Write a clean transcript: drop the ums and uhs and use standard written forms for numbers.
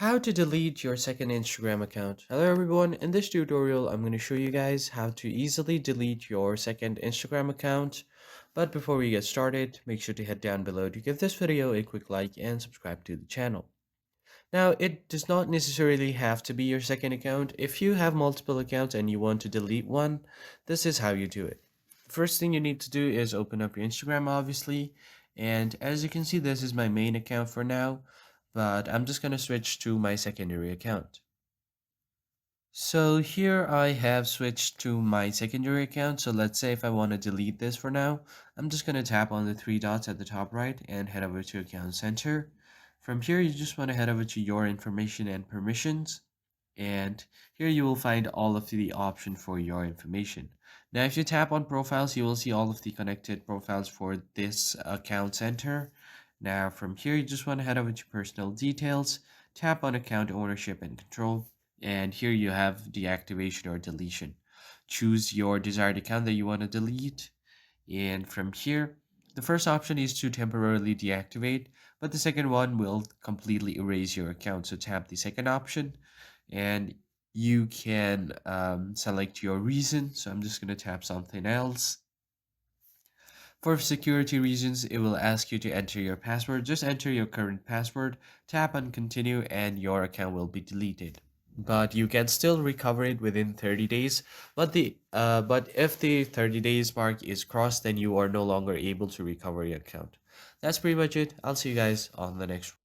How to delete your second Instagram account. Hello everyone, in this tutorial I'm going to show you guys how to easily delete your second Instagram account. But before we get started, make sure to head down below to give this video a quick like and subscribe to the channel. Now, it does not necessarily have to be your second account. If you have multiple accounts and you want to delete one, this is how you do it. First thing you need to do is open up your Instagram, obviously. And as you can see, this is my main account for now, but I'm just going to switch to my secondary account. So here I have switched to my secondary account. So let's say if I want to delete this for now, I'm just going to tap on the three dots at the top right and head over to Account Center. From here, you just want to head over to Your Information and Permissions. And here you will find all of the option for your information. Now, if you tap on profiles, you will see all of the connected profiles for this account center. Now, from here, you just want to head over to personal details, tap on account ownership and control, and here you have deactivation or deletion. Choose your desired account that you want to delete, and from here, the first option is to temporarily deactivate, but the second one will completely erase your account. So tap the second option and you can select your reason. So I'm just going to tap something else. For security reasons, it will ask you to enter your password. Just enter your current password, tap on continue, and your account will be deleted. But you can still recover it within 30 days. But if the 30 days mark is crossed, then you are no longer able to recover your account. That's pretty much it. I'll see you guys on the next